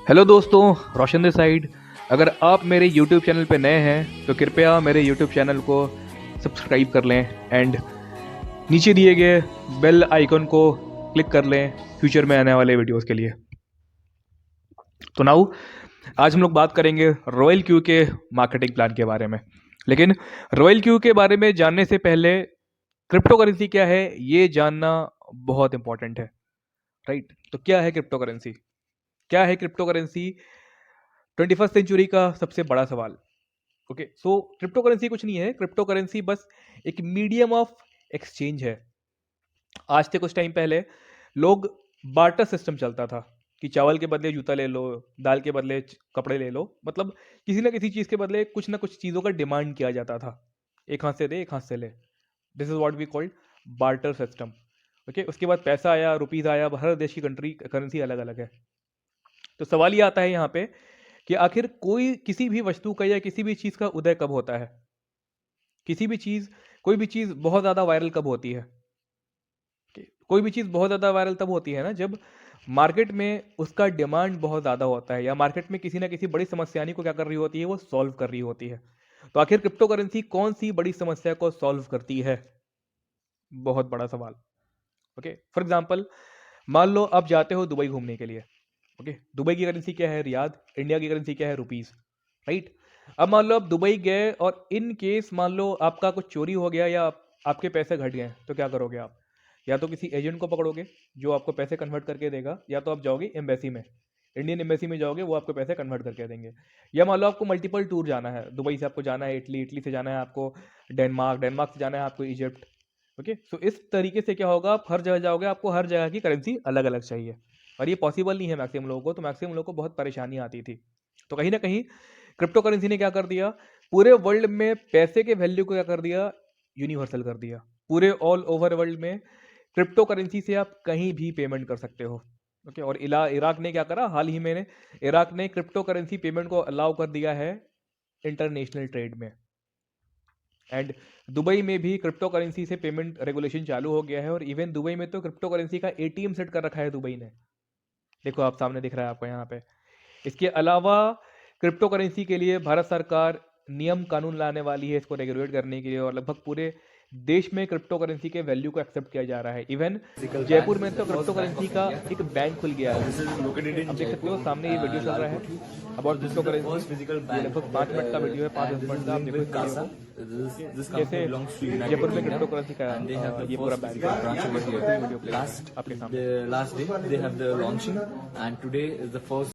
Hello दोस्तों, रोशन this side. अगर आप मेरे यूट्यूब चैनल पे नए हैं तो कृपया मेरे यूट्यूब चैनल को सब्सक्राइब कर लें एंड नीचे दिए गए बेल आइकन को क्लिक कर लें फ्यूचर में आने वाले वीडियोस के लिए। तो नाउ आज हम लोग बात करेंगे रॉयल क्यू के मार्केटिंग प्लान के बारे में। लेकिन रॉयल क्यू के बारे में जानने से पहले क्रिप्टो करेंसी क्या है ये जानना बहुत इंपॉर्टेंट है, राइट? तो क्या है क्रिप्टो करेंसी? क्या है क्रिप्टो करेंसी? 21st सेंचुरी का सबसे बड़ा सवाल। ओके, सो क्रिप्टो करेंसी कुछ नहीं है। क्रिप्टो करेंसी बस एक मीडियम ऑफ एक्सचेंज है। आज से कुछ टाइम पहले लोग बार्टर सिस्टम चलता था कि चावल के बदले जूता ले लो, दाल के बदले कपड़े ले लो। मतलब किसी ना किसी चीज़ के बदले कुछ ना कुछ चीज़ों का डिमांड किया जाता था। एक हाथ से दे, एक हाथ से ले। This is what we called barter system. Okay, उसके बाद पैसा आया, रुपीज़ आया। हर देश की कंट्री करेंसी अलग अलग है। तो सवाल ये आता है यहाँ पे कि आखिर किसी भी वस्तु का या किसी भी चीज़ का उदय कब होता है? कोई भी चीज़ बहुत ज़्यादा वायरल कब होती है? कोई भी चीज़ बहुत ज़्यादा वायरल तब होती है ना, जब मार्केट में उसका डिमांड बहुत ज़्यादा होता है या मार्केट में किसी ना किसी बड़ी समस्या को क्या कर रही होती है, वो सॉल्व कर रही होती है। तो आखिर क्रिप्टो करेंसी कौन सी बड़ी समस्या को सॉल्व करती है? बहुत बड़ा सवाल। ओके, फॉर एग्जाम्पल, मान लो आप जाते हो दुबई घूमने के लिए। ओके, दुबई की करेंसी क्या है? रियाद। इंडिया की करेंसी क्या है? Rupees, right? अब मान लो आप दुबई गए और इन केस मान लो आपका कुछ चोरी हो गया या आपके पैसे घट गए, तो क्या करोगे आप? या तो किसी एजेंट को पकड़ोगे जो आपको पैसे कन्वर्ट करके देगा, या तो आप जाओगे एम्बेसी में, इंडियन एम्बेसी में जाओगे, वो आपको पैसे कन्वर्ट करके देंगे। या मान लो आपको मल्टीपल टूर जाना है, दुबई से आपको जाना है इटली, इटली से जाना है आपको डेनमार्क, डेनमार्क से जाना है आपको इजिप्ट। ओके, सो इस तरीके से क्या होगा, आप हर जगह जाओगे, आपको हर जगह की करेंसी अलग अलग चाहिए और ये पॉसिबल नहीं है मैक्सिमम लोगों को। तो मैक्सिमम लोगों को बहुत परेशानी आती थी। तो कहीं ना कहीं क्रिप्टो करेंसी ने क्या कर दिया, पूरे वर्ल्ड में पैसे के वैल्यू को क्या कर दिया, यूनिवर्सल कर दिया। पूरे ऑल ओवर वर्ल्ड में क्रिप्टो करेंसी से आप कहीं भी पेमेंट कर सकते हो। ओके, और इराक ने क्या करा हाल ही में, इराक ने क्रिप्टो करेंसी पेमेंट को अलाउ कर दिया है इंटरनेशनल ट्रेड में। एंड दुबई में भी क्रिप्टो करेंसी से पेमेंट रेगुलेशन चालू हो गया है और इवन दुबई में तो क्रिप्टो करेंसी का एटीएम सेट कर रखा है दुबई ने। देखो, आप सामने दिख रहा है आपको यहाँ पे। इसके अलावा क्रिप्टो करेंसी के लिए भारत सरकार नियम कानून लाने वाली है इसको रेगुलेट करने के लिए, और लगभग पूरे देश में क्रिप्टो करेंसी के वैल्यू को एक्सेप्ट किया जा रहा है। इवन जयपुर में तो क्रिप्टो करेंसी का एक बैंक खुल गया है। आप देख सकते हो सामने ये वीडियो चल रहा है अबाउट क्रिप्टो करेंसी। ये लगभग 5 मिनट का वीडियो है, 5-10 मिनट का। आप देखो इस वीडियो को, कैसे जयपुर में क्रिप्टो करेंसी का ये पूरा बैंक है। वीडियो प्ले आपके सामने। last day they have the launching and today is the first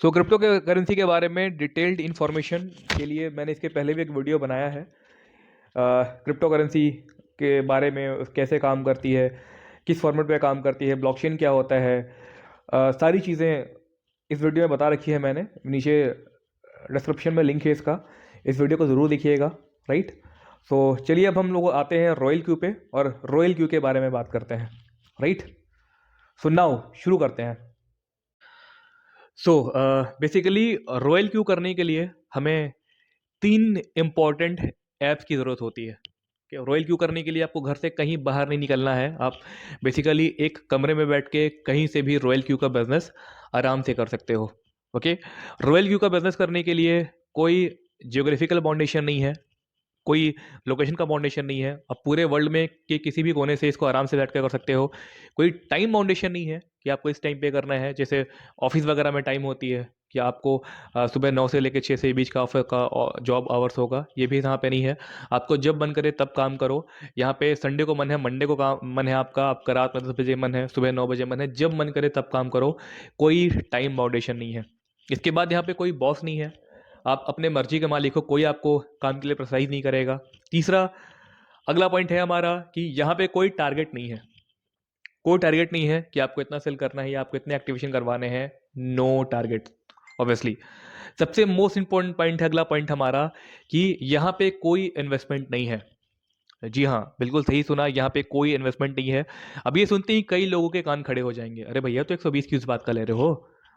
so crypto के करेंसी के बारे में डिटेल्ड इन्फॉर्मेशन के लिए मैंने इसके पहले भी एक वीडियो बनाया है। क्रिप्टो करेंसी के बारे में, कैसे काम करती है, किस फॉर्मेट पे काम करती है, ब्लॉकचेन क्या होता है, सारी चीज़ें इस वीडियो में बता रखी है मैंने। नीचे डिस्क्रिप्शन में लिंक है इसका, इस वीडियो को ज़रूर देखिएगा, राइट? सो चलिए अब हम लोग आते हैं रॉयल क्यू पे और रॉयल क्यू के बारे में बात करते हैं, राइट? सो नाउ शुरू करते हैं। सो बेसिकली रॉयल क्यू करने के लिए हमें 3 इम्पॉर्टेंट ऐप्स की ज़रूरत होती है। रॉयल क्यू करने के लिए आपको घर से कहीं बाहर नहीं निकलना है। आप बेसिकली एक कमरे में बैठ के कहीं से भी रॉयल क्यू का बिजनेस आराम से कर सकते हो। ओके, रॉयल क्यू का बिजनेस करने के लिए कोई जियोग्राफिकल बाउंडेशन नहीं है, कोई लोकेशन का बाउंडेशन नहीं है। आप पूरे वर्ल्ड में के किसी भी कोने से इसको आराम से बैठ कर कर सकते हो। कोई टाइम बाउंडेशन नहीं है कि आपको इस टाइम पे करना है, जैसे ऑफिस वगैरह में टाइम होती है कि आपको सुबह 9 से लेकर 6 से बीच का ऑफिस का जॉब आवर्स होगा। ये भी यहाँ पे नहीं है। आपको जब मन करे तब काम करो। यहाँ पे संडे को मन है, मंडे को काम मन है आपका रात में 10 बजे मन है, सुबह 9 बजे मन है, जब मन करे तब काम करो। कोई टाइम बाउंडेशन नहीं है। इसके बाद यहाँ पे कोई बॉस नहीं है, आप अपने मर्जी के मालिक हो, कोई आपको काम के लिए प्रेशराइज नहीं करेगा। तीसरा, अगला पॉइंट है हमारा कि यहाँ पे कोई टारगेट नहीं है। कोई टारगेट नहीं है कि आपको इतना सेल करना है या आपको इतने एक्टिवेशन करवाने हैं। No target, obviously. सबसे मोस्ट इंपॉर्टेंट पॉइंट है अगला पॉइंट हमारा कि यहाँ पे कोई इन्वेस्टमेंट नहीं है। जी हाँ, बिल्कुल सही सुना, यहाँ पे कोई इन्वेस्टमेंट नहीं है। अब ये सुनते ही कई लोगों के कान खड़े हो जाएंगे, अरे भैया तो 120 की उस बात का ले रहे हो।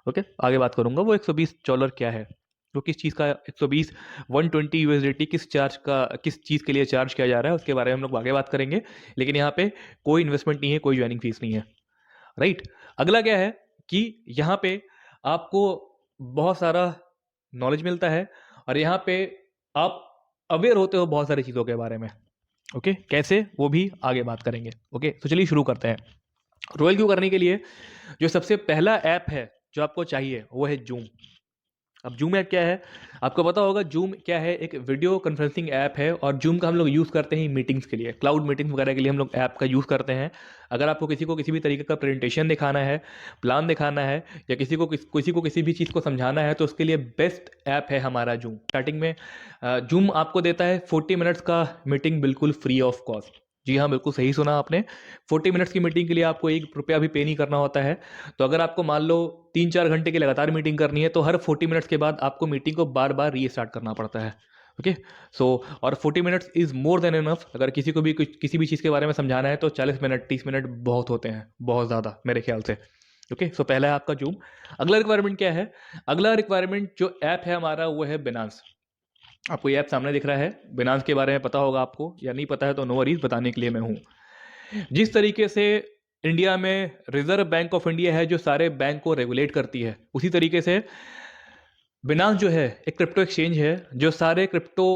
ओके, आगे बात करूंगा वो $120 क्या है, तो किस चीज़ का 120, 120 यूएसडीटी किस चीज़ के लिए चार्ज किया जा रहा है, उसके बारे में हम लोग आगे बात करेंगे। लेकिन यहाँ पे कोई इन्वेस्टमेंट नहीं है, कोई ज्वाइनिंग फीस नहीं है, राइट? अगला क्या है कि यहाँ पे आपको बहुत सारा नॉलेज मिलता है और यहाँ पे आप अवेयर होते हो बहुत सारी चीज़ों के बारे में। ओके, कैसे वो भी आगे बात करेंगे। ओके, तो चलिए शुरू करते हैं। रोयल क्यू करने के लिए जो सबसे पहला ऐप है जो आपको चाहिए वो है जूम। अब जूम ऐप क्या है, आपको पता होगा जूम क्या है, एक वीडियो कॉन्फ्रेंसिंग ऐप है और जूम का हम लोग यूज़ करते हैं मीटिंग्स के लिए, क्लाउड मीटिंग्स वगैरह के लिए हम लोग ऐप का यूज़ करते हैं। अगर आपको किसी को किसी भी तरीके का प्रेजेंटेशन दिखाना है, प्लान दिखाना है या किसी को किसी भी चीज़ को समझाना है तो उसके लिए बेस्ट ऐप है हमारा जूम। स्टार्टिंग में जूम आपको देता है 40 मिनट्स का मीटिंग बिल्कुल फ्री ऑफ कॉस्ट। जी हाँ, बिल्कुल सही सुना आपने। 40 मिनट्स की मीटिंग के लिए आपको 1 रुपया भी पे नहीं करना होता है। तो अगर आपको मान लो 3-4 घंटे की लगातार मीटिंग करनी है तो हर 40 मिनट्स के बाद आपको मीटिंग को बार बार रीस्टार्ट करना पड़ता है। ओके, सो और 40 minutes is more than enough. अगर किसी को भी किसी भी चीज़ के बारे में समझाना है तो 40 मिनट 30 मिनट बहुत होते हैं, बहुत ज़्यादा मेरे ख्याल से। ओके, सो पहला है आपका जूम। अगला रिक्वायरमेंट क्या है, अगला रिक्वायरमेंट जो ऐप है हमारा वो है बिनांस। आपको ये ऐप सामने दिख रहा है, बिनांस के बारे में पता होगा आपको, या नहीं पता है तो नो वरीज, बताने के लिए मैं हूँ। जिस तरीके से इंडिया में रिजर्व बैंक ऑफ इंडिया है जो सारे बैंक को रेगुलेट करती है, उसी तरीके से बिनांस जो है एक क्रिप्टो एक्सचेंज है जो सारे क्रिप्टो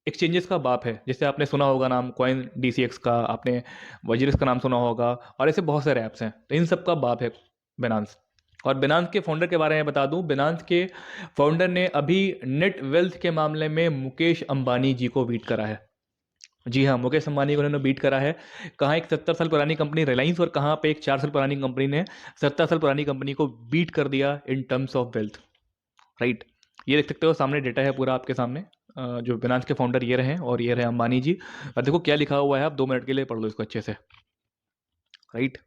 एक्सचेंजेस का बाप है। जैसे आपने सुना होगा नाम कॉइन DCX का, आपने वजीरस का नाम सुना होगा और ऐसे बहुत सारे ऐप्स हैं, तो इन सब का बाप है बिनांस। और बिनांस के फाउंडर के बारे में बता दूं, बिनांस के फाउंडर ने अभी नेट वेल्थ के मामले में मुकेश अंबानी जी को बीट करा है। जी हाँ, मुकेश अंबानी को उन्होंने बीट करा है। कहाँ एक 70 साल पुरानी कंपनी रिलायंस और कहाँ पे एक 4 साल पुरानी कंपनी ने 70 साल पुरानी कंपनी को बीट कर दिया in terms of wealth, right. ये देख सकते हो, सामने डेटा है पूरा आपके सामने। जो बिनांस के फाउंडर ये रहे और ये रहे अंबानी जी। और देखो क्या लिखा हुआ है, आप 2 मिनट के लिए पढ़ लो इसको अच्छे से, राइट।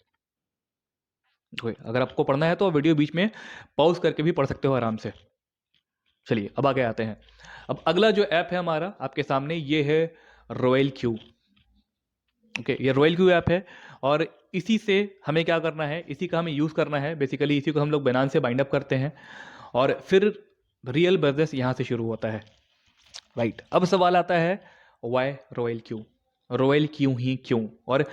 अगर आपको पढ़ना है तो वीडियो बीच में पॉज करके भी पढ़ सकते हो आराम से। चलिए अब आगे आते हैं। अब अगला जो ऐप है हमारा आपके सामने, ये है रॉयल क्यू। ओके, ये रॉयल क्यू ऐप है और इसी से हमें क्या करना है, इसी का हमें यूज़ करना है बेसिकली। इसी को हम लोग बिनांस से बाइंड अप करते हैं और फिर रियल बिजनेस यहाँ से शुरू होता है, राइट। अब सवाल आता है वाई रॉयल क्यू, रॉयल क्यों ही क्यों। और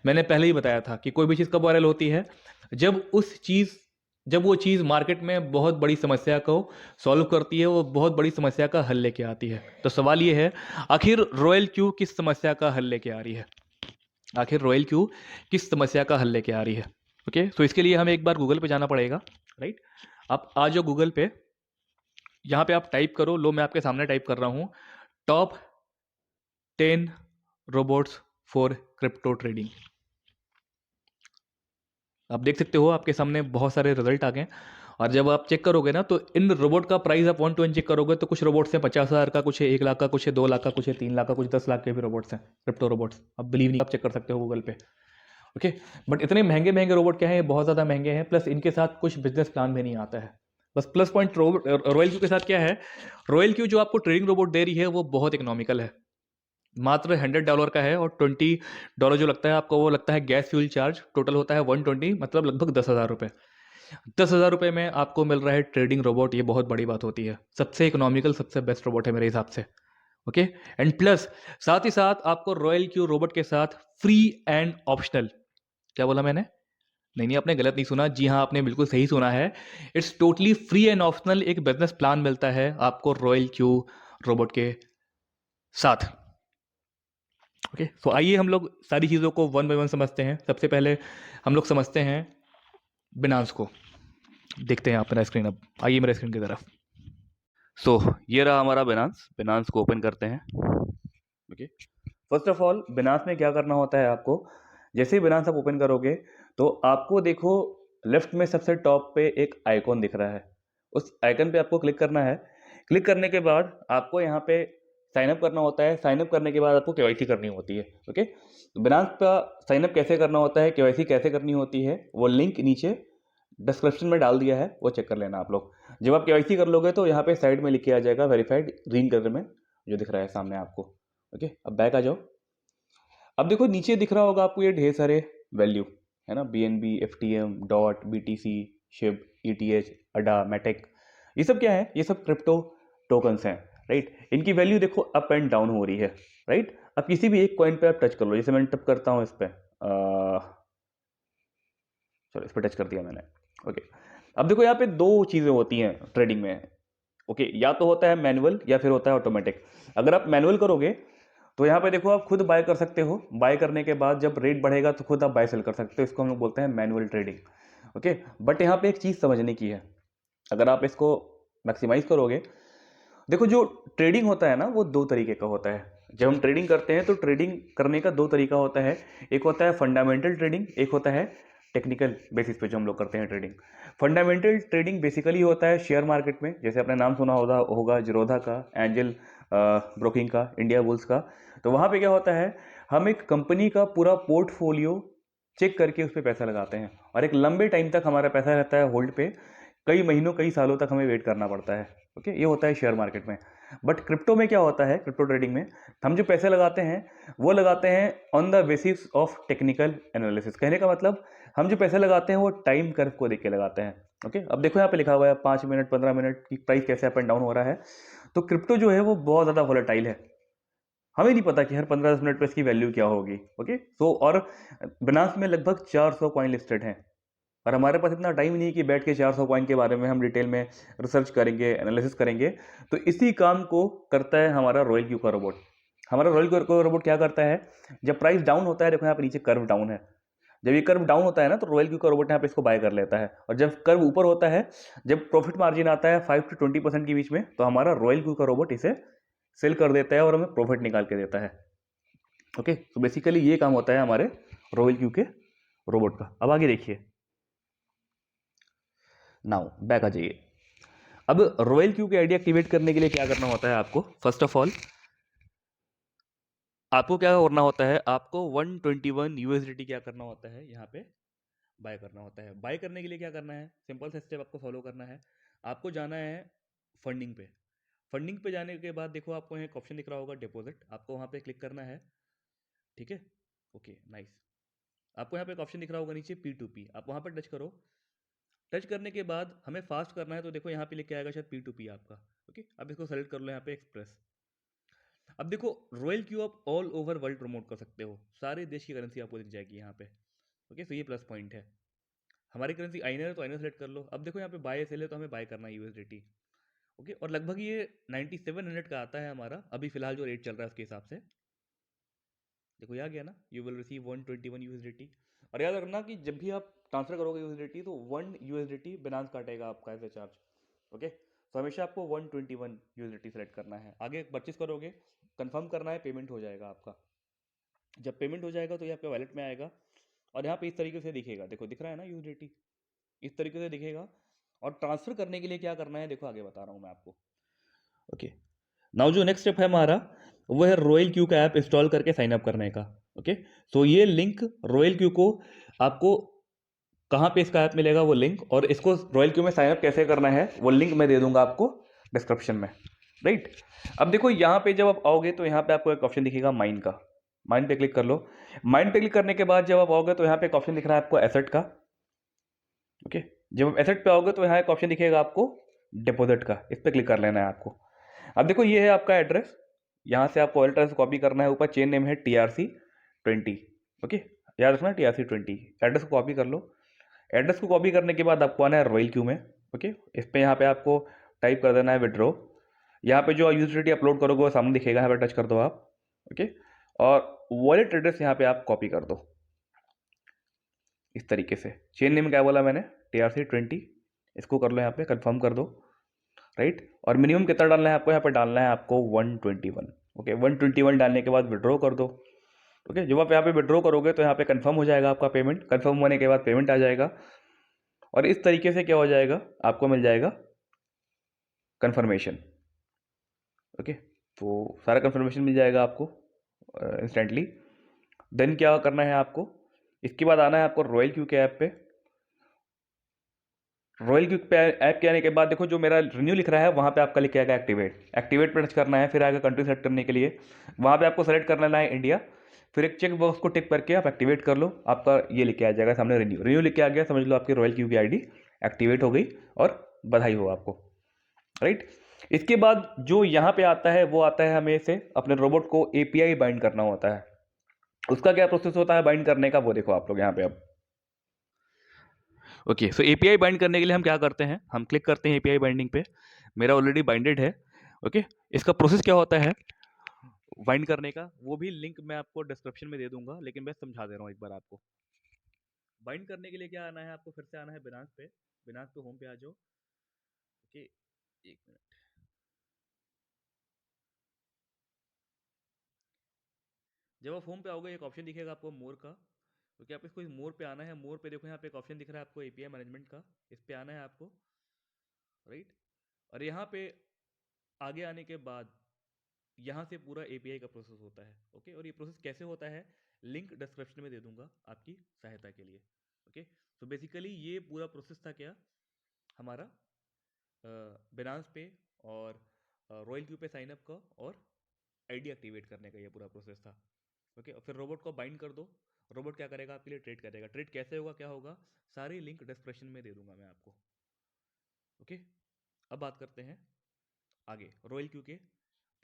मैंने पहले ही बताया था कि कोई भी चीज़ कब वायरल होती है, जब वो चीज़ मार्केट में बहुत बड़ी समस्या को सॉल्व करती है, वो बहुत बड़ी समस्या का हल लेके आती है। तो सवाल ये है, आखिर रॉयल क्यू किस समस्या का हल लेके आ रही है, आखिर रॉयल क्यू किस समस्या का हल लेके आ रही है। ओके, तो इसके लिए हमें एक बार गूगल पे जाना पड़ेगा, राइट। आप आ जाओ गूगल पे, यहाँ पे आप टाइप करो, लो मैं आपके सामने टाइप कर रहा हूँ, top 10 robots for crypto trading. आप देख सकते हो आपके सामने बहुत सारे रिजल्ट आ गए। और जब आप चेक करोगे ना तो इन रोबोट का प्राइस आप 1 to 1 चेक करोगे तो कुछ रोबोट्स हैं 50,000 का, कुछ है 1 लाख का, कुछ है 2 लाख का, कुछ है 3 लाख का, कुछ 10 लाख के भी रोबोट्स हैं, क्रिप्टो रोबोट्स। आप बिलीव नहीं, आप चेक कर सकते हो गूगल पे। ओके, बट इतने महंगे महंगे रोबोट क्या है, ये बहुत ज़्यादा महंगे हैं, प्लस इनके साथ कुछ बिजनेस प्लान भी नहीं आता है। बस प्लस पॉइंट रॉयल क्यू के साथ क्या है, रॉयल क्यू जो आपको ट्रेडिंग रोबोट दे रही है वो बहुत इकोनॉमिकल है, मात्र $100 का है। और $20 जो लगता है आपको वो लगता है गैस फ्यूल चार्ज, टोटल होता है 120, मतलब लगभग 10,000 रुपये। 10,000 रुपये में आपको मिल रहा है ट्रेडिंग रोबोट, ये बहुत बड़ी बात होती है। सबसे इकोनॉमिकल, सबसे बेस्ट रोबोट है मेरे हिसाब से। ओके, एंड प्लस साथ ही साथ आपको रॉयल क्यू रोबोट के साथ फ्री एंड ऑप्शनल, क्या बोला मैंने, नहीं नहीं, आपने गलत नहीं सुना, जी हाँ आपने बिल्कुल सही सुना है। It's totally free and optional एक बिजनेस प्लान मिलता है आपको रॉयल क्यू रोबोट के साथ। ओके, तो आइए हम लोग सारी चीज़ों को वन बाय वन समझते हैं। सबसे पहले हम लोग समझते हैं बिनांस को। देखते हैं आप मेरा स्क्रीन, अब आइए मेरे स्क्रीन की तरफ। सो ये रहा हमारा बिनांस, बिनांस को ओपन करते हैं। Okay, first of all Binance में क्या करना होता है आपको, जैसे ही बिनांस आप ओपन करोगे तो आपको देखो लेफ्ट में सबसे टॉप पे एक आइकॉन दिख रहा है, उस आइकन पे आपको क्लिक करना है। क्लिक करने के बाद आपको यहाँ पे साइन अप करना होता है। साइन अप करने के बाद आपको केवाईसी करनी होती है। ओके, तो बिनांस का साइन अप कैसे करना होता है, केवाईसी कैसे करनी होती है, वो लिंक नीचे डिस्क्रिप्शन में डाल दिया है, वो चेक कर लेना आप लोग। जब आप केवाईसी कर लोगे तो यहाँ पे साइड में लिख के आ जाएगा वेरीफाइड, ग्रीन कलर में जो दिख रहा है सामने आपको। ओके, अब बैक आ जाओ। अब देखो नीचे दिख रहा होगा आपको ये ढेर सारे वैल्यू है ना, BNB, FTM, dot, BTC, Shiv, ETH, अडा, मैटेक, ये सब क्या है, ये सब क्रिप्टो टोकन्स हैं, राइट। इनकी वैल्यू देखो अप एंड डाउन हो रही है, राइट। अब किसी भी एक कॉइन पे आप टच कर लो, जैसे मैंने टच करता हूँ इस पे, चलो इस पे टच कर दिया मैंने। ओके, अब देखो यहाँ पे दो चीज़ें होती हैं ट्रेडिंग में, ओके, या तो होता है मैनुअल या फिर होता है ऑटोमेटिक। अगर आप मैनुअल करोगे तो यहाँ पे देखो आप खुद बाय कर सकते हो, बाय करने के बाद जब रेट बढ़ेगा तो खुद आप बाय सेल कर सकते हो, इसको हम लोग बोलते हैं मैनुअल ट्रेडिंग, ओके। बट यहाँ पे एक चीज़ समझने की है, अगर आप इसको मैक्सिमाइज करोगे, देखो जो ट्रेडिंग होता है ना वो दो तरीके का होता है। जब हम ट्रेडिंग करते हैं तो ट्रेडिंग करने का दो तरीका होता है, एक होता है फंडामेंटल ट्रेडिंग, एक होता है टेक्निकल बेसिस पे जो हम लोग करते हैं ट्रेडिंग। फंडामेंटल ट्रेडिंग बेसिकली होता है शेयर मार्केट में, जैसे आपने नाम सुना होगा जीरोधा का, एंजल ब्रोकिंग का, इंडिया बुल्स का। तो वहाँ पे क्या होता है, हम एक कंपनी का पूरा पोर्टफोलियो चेक करके उस पर पैसा लगाते हैं और एक लंबे टाइम तक हमारा पैसा रहता है होल्ड पे, कई महीनों कई सालों तक हमें वेट करना पड़ता है, ओके। ये होता है शेयर मार्केट में। बट क्रिप्टो में क्या होता है, क्रिप्टो ट्रेडिंग में हम जो पैसे लगाते हैं वो लगाते हैं on the basis of technical analysis. कहने का मतलब हम जो पैसे लगाते हैं वो टाइम कर्व को देख के लगाते हैं, ओके। अब देखो यहाँ पे लिखा हुआ है 5 मिनट 15 मिनट की प्राइस कैसे अप एंड डाउन हो रहा है। तो क्रिप्टो जो है वो बहुत ज़्यादा वोलेटाइल है, हमें नहीं पता कि हर 15-10 मिनट पर इसकी वैल्यू क्या होगी, ओके। सो और बिनांस में लगभग 400 कॉइन लिस्टेड हैं और हमारे पास इतना टाइम नहीं है कि बैठ के 400 कॉइन के बारे में हम डिटेल में रिसर्च करेंगे, एनालिसिस करेंगे। तो इसी काम को करता है हमारा रॉयल क्यू का रोबोट। हमारा रॉयल क्यू का रोबोट क्या करता है, जब प्राइस डाउन होता है, देखो यहाँ पे नीचे कर्व डाउन है, जब ये कर्व डाउन होता है ना तो रॉयल क्यू का रोबोट यहाँ पे इसको बाय कर लेता है। और जब कर्व ऊपर होता है, जब प्रॉफिट मार्जिन आता है 5 to 20% के बीच में, तो हमारा रॉयल क्यू का रोबोट इसे सेल कर देता है और हमें प्रॉफिट निकाल के देता है, ओके। तो बेसिकली ये काम होता है हमारे रॉयल क्यू के रोबोट का। अब आगे देखिए, नाउ बैक आ जाइए। अब रॉयल क्यू के आईडी एक्टिवेट करने के लिए क्या करना होता है आपको, फर्स्ट ऑफ ऑल आपको क्या करना होता है, आपको 121 यूएसडीटी क्या करना होता है, यहाँ पे बाय करना होता है। बाय करने के लिए क्या करना है, सिंपल सा स्टेप आपको फॉलो करना है। आपको जाना है फंडिंग पे। फंडिंग पे जाने के बाद देखो आपको यहाँ एक ऑप्शन दिख रहा होगा डिपॉजिट, आपको वहाँ पे क्लिक करना है, ठीक है, ओके नाइस। आपको यहाँ पे एक ऑप्शन दिख रहा होगा नीचे P2P, आप वहाँ पर टच करो। टच करने के बाद हमें फास्ट करना है, तो देखो यहाँ पे लिख के आएगा शायद P2P आपका, ओके। अब इसको सेलेक्ट कर लो यहाँ पे एक्सप्रेस। अब देखो रॉयल क्यू आप ऑल ओवर वर्ल्ड प्रमोट कर सकते हो, सारे देश की करेंसी आपको दिख जाएगी यहाँ पे, ओके। तो ये प्लस पॉइंट है। हमारी करेंसी आइनर है तो आइनर सेलेक्ट कर लो। अब देखो यहाँ पे बाय सेल है तो हमें बाय करना है यूएसडीटी, ओके। और लगभग ये 9700 का आता है हमारा अभी फिलहाल जो रेट चल रहा है उसके हिसाब से। देखो ये आ गया ना, यू विल रिसीव 121 यूएसडीटी। और याद रखना कि जब भी आप ट्रांसफर करोगे यूएसडीटी तो 1 यूएसडीटी बिनांस काटेगा आपका एज ए चार्ज, ओके। तो हमेशा आपको 121 यूएसडीटी सेलेक्ट करना है। आगे परचेस करोगे, कंफर्म करना है, पेमेंट हो जाएगा आपका। जब पेमेंट हो जाएगा तो ये आपके वॉलेट में आएगा और यहाँ पे इस तरीके से दिखेगा, देखो दिख रहा है ना यूएसडीटी, इस तरीके से दिखेगा। और ट्रांसफर करने के लिए क्या करना है, देखो आगे बता रहा हूँ मैं आपको, ओके। नाउ जो नेक्स्ट स्टेप है हमारा वो है रॉयल क्यू का ऐप इंस्टॉल करके साइन अप करने का, ओके। सो ये लिंक रॉयल क्यू को आपको कहाँ पे इसका ऐप मिलेगा वो लिंक, और इसको रॉयल क्यू में साइन अप कैसे करना है वो लिंक मैं दे दूंगा आपको डिस्क्रिप्शन में, राइट। अब देखो यहाँ पे जब आप आओगे तो यहाँ पे आपको एक ऑप्शन दिखेगा माइन का, माइन पे क्लिक कर लो। माइन पे क्लिक करने के बाद जब आप आओगे तो यहाँ पे एक ऑप्शन दिख रहा है आपको एसेट का, ओके। जब आप एसेट पे आओगे तो यहाँ एक ऑप्शन दिखेगा आपको डिपॉजिट का, इस पर क्लिक कर लेना है आपको। अब देखो ये है आपका एड्रेस, यहाँ से आपको एड्रेस कॉपी करना है, ऊपर चेन नेम है TRC20, ओके। याद रखना TRC20, एड्रेस को कॉपी कर लो। एड्रेस को कॉपी करने के बाद आपको आना है रॉयल क्यू में, ओके। इस पर यहाँ पे आपको टाइप कर देना है विड्रॉ। यहाँ पे जो यूटिलिटी अपलोड करोगे वो सामने दिखेगा, यहाँ पे टच कर दो आप, ओके। और वॉलेट एड्रेस यहाँ पे आप कॉपी कर दो इस तरीके से। चेन नेम क्या बोला मैंने, TRC20, इसको कर लो यहाँ पे कंफर्म कर दो, राइट। और मिनिमम कितना डालना है आपको, यहाँ पे डालना है आपको 121, ओके। 121 डालने के बाद विड्रॉ कर दो, ओके। जब आप यहाँ पे विड्रॉ करोगे तो यहाँ पे कंफर्म हो जाएगा आपका पेमेंट, कंफर्म होने के बाद पेमेंट आ जाएगा और इस तरीके से क्या हो जाएगा, आपको मिल जाएगा कंफर्मेशन, ओके। तो सारा कंफर्मेशन मिल जाएगा आपको इंस्टेंटली। देन क्या करना है आपको, इसके बाद आना है आपको रॉयल क्यू के ऐप पे। रॉयल क्यू पे ऐप के आने के बाद देखो जो मेरा रिन्यू लिख रहा है वहाँ पे आपका लिख के आएगा एक्टिवेट, एक्टिवेट पे टच करना है। फिर आएगा कंट्री सेलेक्ट करने के लिए, वहाँ पे आपको सेलेक्ट करना है इंडिया। फिर एक चेक बॉक्स को टिक करके आप एक्टिवेट कर लो, आपका ये लिख के आ जाएगा सामने रिन्यू, रिन्यू लिख के आ गया, समझ लो आपकी रॉयल क्यू की आईडी एक्टिवेट हो गई और बधाई हो आपको, राइट। इसके बाद जो यहाँ पे आता है वो आता है हमें से अपने रोबोट को API बाइंड करना होता है। उसका क्या प्रोसेस होता है बाइंड करने का वो देखो आप लोग यहाँ पे। अब ओके, सो एपीआई बाइंड करने के लिए हम क्या करते हैं, हम क्लिक करते हैं एपीआई बाइंडिंग पे। मेरा ऑलरेडी बाइंडेड है। ओके, इसका प्रोसेस क्या होता है बाइंड करने का, वो भी लिंक मैं आपको डिस्क्रिप्शन में दे दूंगा, लेकिन मैं समझा दे रहा हूँ एक बार आपको। बाइंड करने के लिए क्या आना है आपको, फिर से आना है बिनांस पे। बिनांस पे होम पे आ जाओ। ओके, एक मिनट। जब आप होम पे आओगे एक ऑप्शन दिखेगा आपको मोर का। तो क्या आप इसको मोर पे आना है। मोर पे देखो यहाँ पे एक ऑप्शन दिख रहा है आपको एपीआई मैनेजमेंट का, इस पे आना है आपको। राइट, और यहाँ पे आगे आने के बाद यहाँ से पूरा एपीआई का प्रोसेस होता है। ओके, और ये प्रोसेस कैसे होता है लिंक डिस्क्रिप्शन में दे दूंगा आपकी सहायता के लिए। ओके, तो बेसिकली ये पूरा प्रोसेस था क्या हमारा बिनांस पे और रॉयल क्यू पे साइनअप का और आईडी एक्टिवेट करने का, ये पूरा प्रोसेस था। ओके, और फिर रोबोट को बाइंड कर दो। रोबोट क्या करेगा आपके लिए, ट्रेड करेगा। ट्रेड कैसे होगा, क्या होगा, सारी लिंक डिस्क्रिप्शन में दे दूंगा मैं आपको। ओके, अब बात करते हैं आगे रॉयल क्यू के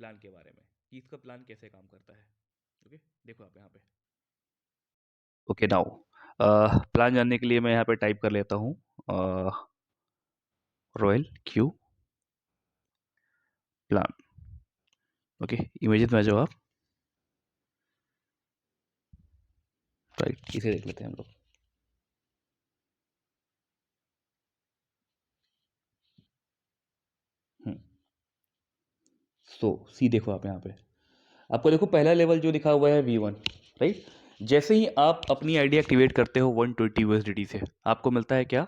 प्लान के बारे में कि इसका प्लान कैसे काम करता है। ओके, देखो आप यहाँ पे। ओके, नाउ प्लान जानने के लिए मैं यहाँ पे टाइप कर लेता हूँ royal Q plan. Okay, images में आ जाओ आप। राइट, इसे देख लेते हैं हम लोग। सो सी देखो आप यहाँ पे, आपको देखो पहला लेवल जो लिखा हुआ है V1। राइट, जैसे ही आप अपनी आईडी एक्टिवेट करते हो 120 USDT से आपको मिलता है क्या,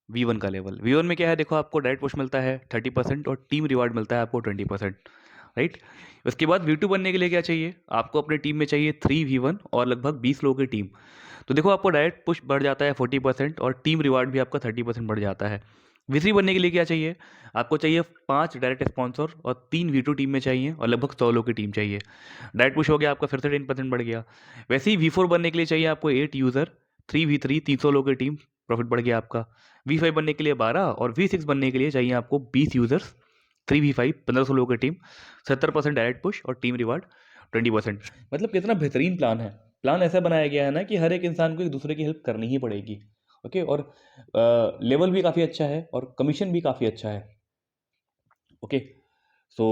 V1 का लेवल। V1 में क्या है देखो, आपको डायरेक्ट पुश मिलता है 30% और टीम रिवार्ड मिलता है आपको 20%। राइट, उसके बाद V2 बनने के लिए क्या चाहिए आपको, अपने टीम में चाहिए 3V1 और लगभग 20 लोगों की टीम। तो देखो आपको डायरेक्ट पुश बढ़ जाता है 40% और टीम रिवार्ड भी आपका 30% बढ़ जाता है। V3 बनने के लिए क्या चाहिए आपको, चाहिए 5 डायरेक्ट स्पॉन्सर और 3 V2 टीम में चाहिए और लगभग 100 लोगों की टीम चाहिए। डायरेक्ट पुश हो गया आपका, फिर से 10% बढ़ गया। वैसे ही V4 बनने के लिए चाहिए आपको 8 यूज़र, 3v3 300 लोगों की टीम, प्रॉफिट बढ़ गया आपका। V5 बनने के लिए 12 और V6 बनने के लिए चाहिए आपको 20 यूज़र्स, 3v5 1500 लोगों की टीम, 70% डायरेक्ट पुश और टीम रिवार्ड 20%। मतलब कितना बेहतरीन प्लान है। प्लान ऐसा बनाया गया है ना कि हर एक इंसान को एक दूसरे की हेल्प करनी ही पड़ेगी। ओके, और लेवल भी काफ़ी अच्छा है और कमीशन भी काफ़ी अच्छा है। ओके, सो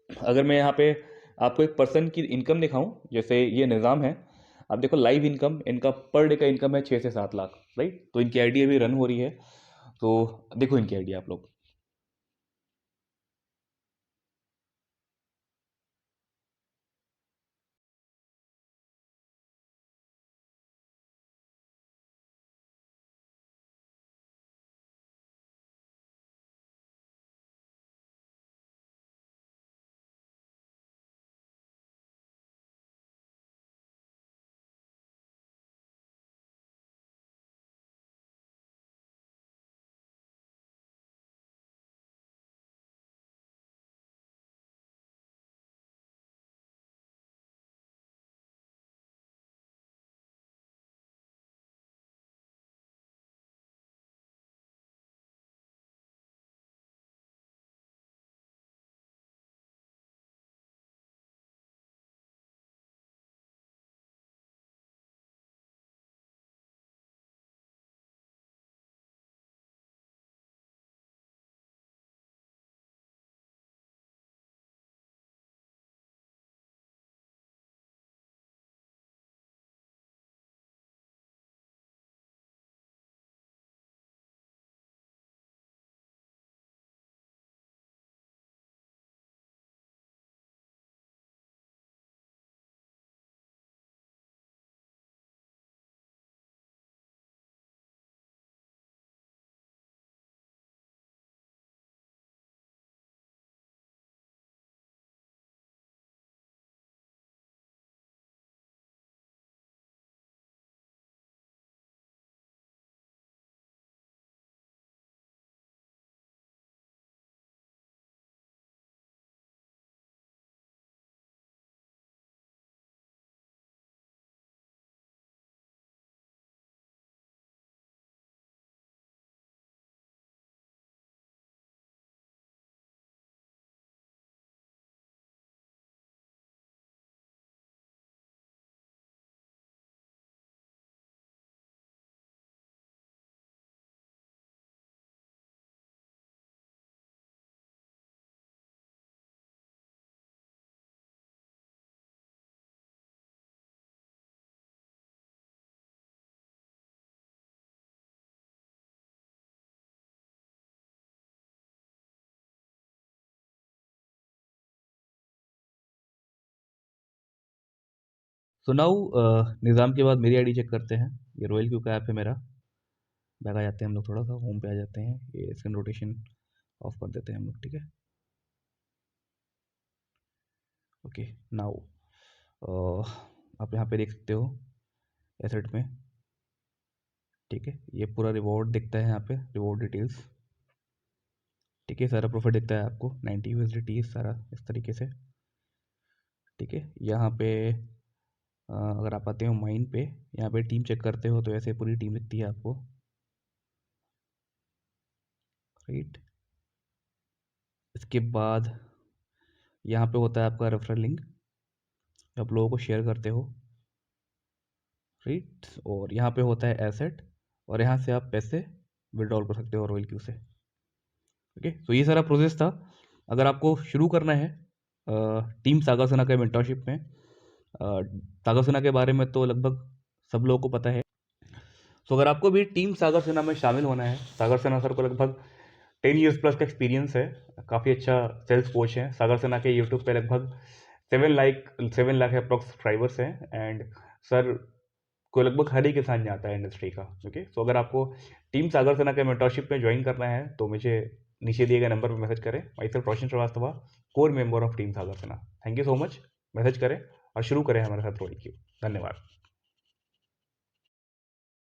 अगर मैं यहाँ पे आपको एक पर्सन की इनकम दिखाऊं, जैसे ये निज़ाम है, आप देखो लाइव इनकम, इनका पर डे का इनकम है 6 से 7 लाख। राइट, तो इनकी आईडी अभी रन हो रही है, तो देखो इनकी आईडी आप लोग। सो नाउ निज़ाम के बाद मेरी आईडी चेक करते हैं। ये रॉयल क्यू का ऐप है मेरा। बैक आ जाते हैं हम लोग, थोड़ा सा होम पे आ जाते हैं। ये स्क्रीन रोटेशन ऑफ कर देते हैं हम लोग, ठीक है। ओके नाउ आप यहाँ पे देख सकते हो एसेट में, ठीक है। ये पूरा रिवॉर्ड दिखता है यहाँ पे, रिवॉर्ड डिटेल्स, ठीक है। सारा प्रॉफिट दिखता है आपको 90 USDT सारा इस तरीके से, ठीक है। यहाँ पे अगर आप आते हो माइन पे, यहाँ पे टीम चेक करते हो तो ऐसे पूरी टीम दिखती है आपको, राइट। इसके बाद यहाँ पे होता है आपका रेफरल लिंक, आप लोगों को शेयर करते हो, राइट। और यहाँ पे होता है एसेट, और यहाँ से आप पैसे विड्रॉल कर सकते हो रॉयल क्यू से, ओके। तो ये सारा प्रोसेस था। अगर आपको शुरू करना है टीम सागासुना के मेंटरशिप में, सागासुना के बारे में तो लगभग सब लोगों को पता है। सो अगर आपको भी टीम सागासुना में शामिल होना है, सागासुना सर को लगभग 10 ईयर्स प्लस का एक्सपीरियंस है, काफ़ी अच्छा सेल्स कोच है। सागासुना के यूट्यूब पे लगभग 7 लाख अप्रॉक्स सब्सक्राइबर्स हैं, एंड सर को लगभग हर एक इंसान जानता है इंडस्ट्री का, ओके। सो अगर आपको टीम सागासुना के मेंटरशिप में ज्वाइन करना है तो मुझे नीचे दिए गए नंबर पर मैसेज करें। Myself Roshan Shrivastava, core member of team सागासुना। Thank you so much. Message करें और शुरू करें हमारे साथ रोल क्यू। धन्यवाद।